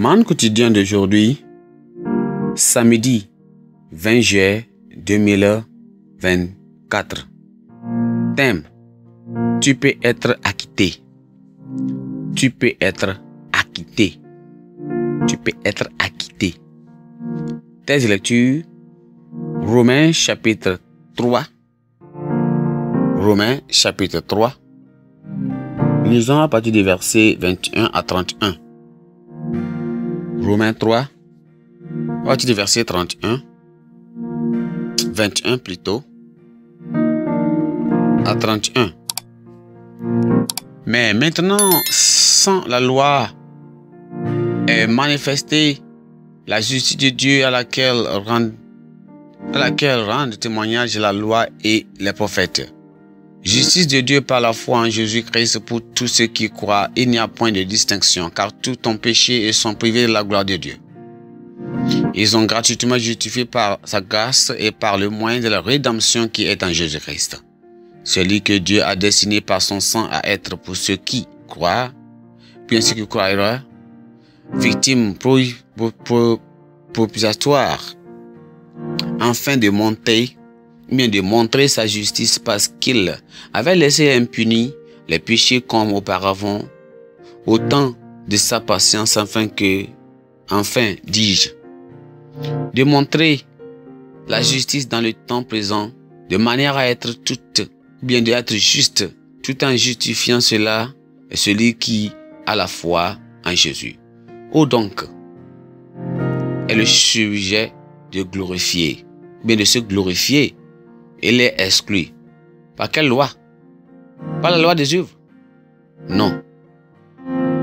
Manne quotidien d'aujourd'hui, samedi 20 juillet 2024. Thème: tu peux être acquitté. Tu peux être acquitté. Tu peux être acquitté. Thèse de lecture: Romains chapitre 3. Romains chapitre 3. Lisons à partir des versets 21 à 31. Romains 3, à partir du verset 31, 21 plutôt, à 31. Mais maintenant, sans la loi est manifestée la justice de Dieu à laquelle rendent témoignage la loi et les prophètes. Justice de Dieu par la foi en Jésus-Christ pour tous ceux qui croient. Il n'y a point de distinction, car tous ont péché et sont privés de la gloire de Dieu. Ils ont gratuitement justifié par sa grâce et par le moyen de la rédemption qui est en Jésus-Christ. Celui que Dieu a destiné par son sang à être pour ceux qui croient, puis ceux qui croiront, victime propitiatoire, afin de montrer sa justice parce qu'il avait laissé impunis les péchés comme auparavant, au temps de sa patience, enfin, dis-je, de montrer la justice dans le temps présent, de manière à être juste, tout en justifiant cela, et celui qui a la foi en Jésus. Où donc est le sujet de glorifier, bien de se glorifier? Il est exclu. Par quelle loi? Par la loi des œuvres? Non.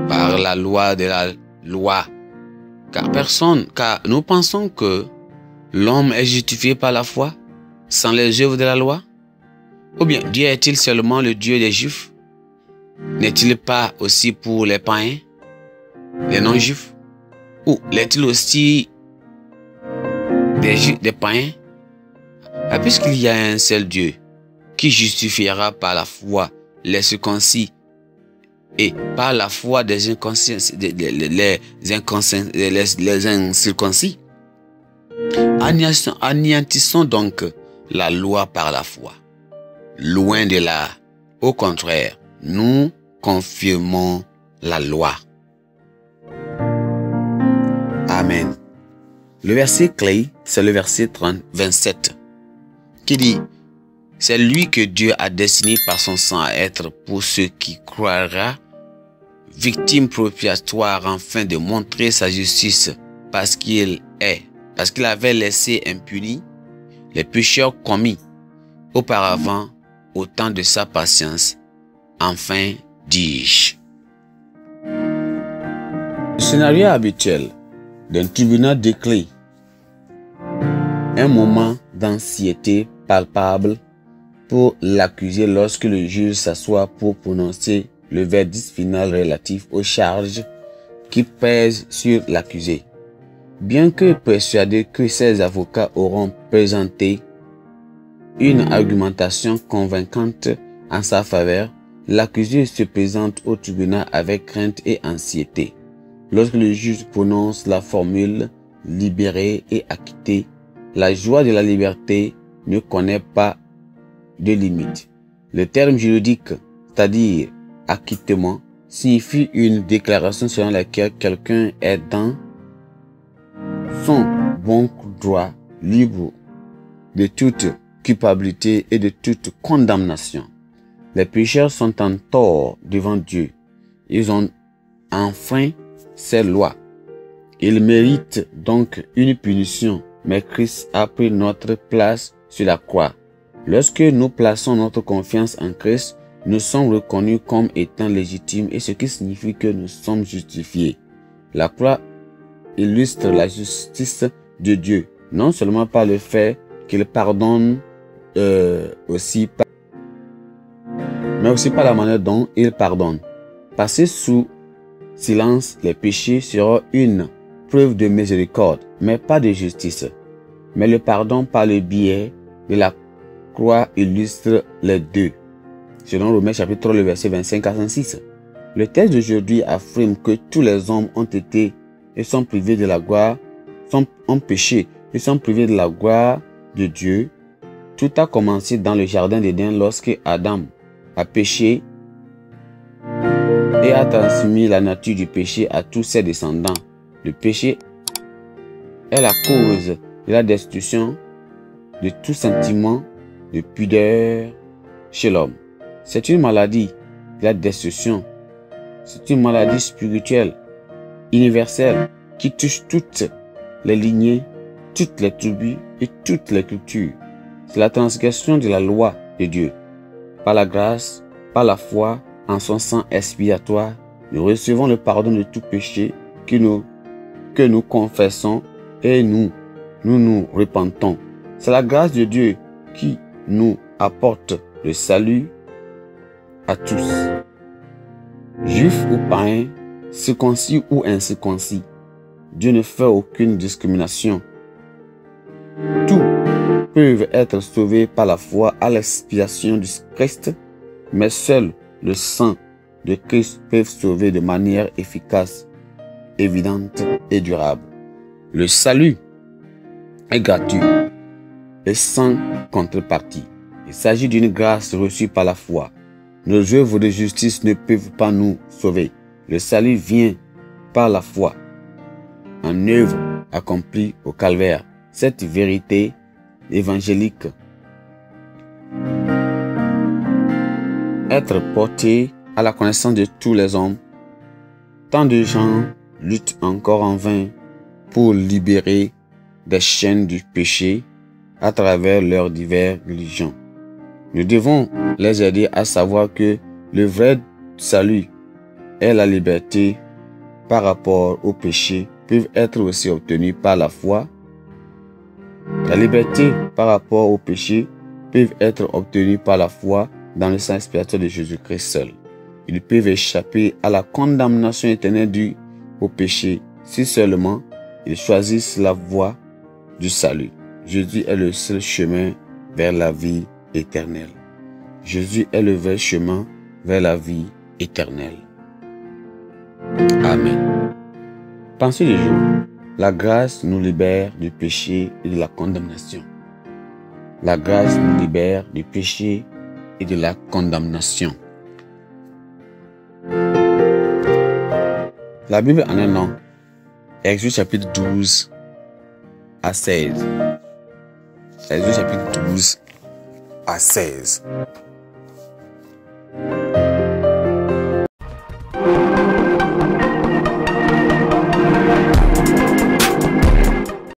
Par la loi de la loi. Car nous pensons que l'homme est justifié par la foi, sans les œuvres de la loi? Ou bien Dieu est-il seulement le Dieu des Juifs? N'est-il pas aussi pour les païens, les non-juifs? Ou l'est-il aussi des païens? Puisqu'il y a un seul Dieu qui justifiera par la foi les circoncis et par la foi des incirconcis, anéantissons donc la loi par la foi. Loin de là, au contraire, nous confirmons la loi. Amen. Le verset clé, c'est le verset 27. Qui dit: c'est lui que Dieu a destiné par son sang à être pour ceux qui croira, victime propitiatoire, afin de montrer sa justice parce qu'il avait laissé impunis les pécheurs commis auparavant au temps de sa patience, enfin, dis-je. Le scénario habituel d'un tribunal décrit un moment d'anxiété palpable pour l'accusé lorsque le juge s'assoit pour prononcer le verdict final relatif aux charges qui pèsent sur l'accusé. Bien que persuadé que ses avocats auront présenté une argumentation convaincante en sa faveur, l'accusé se présente au tribunal avec crainte et anxiété. Lorsque le juge prononce la formule « libéré et acquitté », la joie de la liberté ne connaît pas de limite. Le terme juridique, c'est-à-dire acquittement, signifie une déclaration selon laquelle quelqu'un est dans son bon droit, libre de toute culpabilité et de toute condamnation. Les pécheurs sont en tort devant Dieu. Ils ont enfreint ses lois. Ils méritent donc une punition. Mais Christ a pris notre place sur la croix. Lorsque nous plaçons notre confiance en Christ, nous sommes reconnus comme étant légitimes, et ce qui signifie que nous sommes justifiés. La croix illustre la justice de Dieu, non seulement par le fait qu'il pardonne, mais aussi par la manière dont il pardonne. Passer sous silence les péchés sera une preuve de miséricorde, mais pas de justice. Mais le pardon par le biais de la croix illustre les deux. Selon Romains chapitre 3, le verset 25 à 26. Le texte d'aujourd'hui affirme que tous les hommes ont été et sont privés de la gloire, ont péché et sont privés de la gloire de Dieu. Tout a commencé dans le jardin d'Éden lorsque Adam a péché et a transmis la nature du péché à tous ses descendants. Le péché est la cause de la destruction de tout sentiment de pudeur chez l'homme. C'est une maladie de la destruction. C'est une maladie spirituelle, universelle, qui touche toutes les lignées, toutes les tribus et toutes les cultures. C'est la transgression de la loi de Dieu. Par la grâce, par la foi, en son sang expiatoire, nous recevons le pardon de tout péché que nous confessons et nous repentons. C'est la grâce de Dieu qui nous apporte le salut à tous. Juifs ou païens, circoncis ou incirconcis, Dieu ne fait aucune discrimination. Tous peuvent être sauvés par la foi à l'expiation du Christ, mais seul le sang de Christ peut sauver de manière efficace, évidente et durable. Le salut est gratuit et sans contrepartie. Il s'agit d'une grâce reçue par la foi. Nos œuvres de justice ne peuvent pas nous sauver. Le salut vient par la foi, en œuvre accomplie au calvaire. Cette vérité évangélique, être portée à la connaissance de tous les hommes. Tant de gens luttent encore en vain pour libérer des chaînes du péché à travers leurs diverses religions. Nous devons les aider à savoir que le vrai salut et la liberté par rapport au péché peuvent être aussi obtenus par la foi. La liberté par rapport au péché peuvent être obtenus par la foi dans le sang expiatoire de Jésus-Christ seul. Ils peuvent échapper à la condamnation éternelle due au péché si seulement ils choisissent la voie du salut. Jésus est le seul chemin vers la vie éternelle. Jésus est le vrai chemin vers la vie éternelle. Amen. Pensez du jour. La grâce nous libère du péché et de la condamnation. La grâce nous libère du péché et de la condamnation. La Bible en un nom. Exode chapitre 12 à 16. Exode chapitre 12 à 16.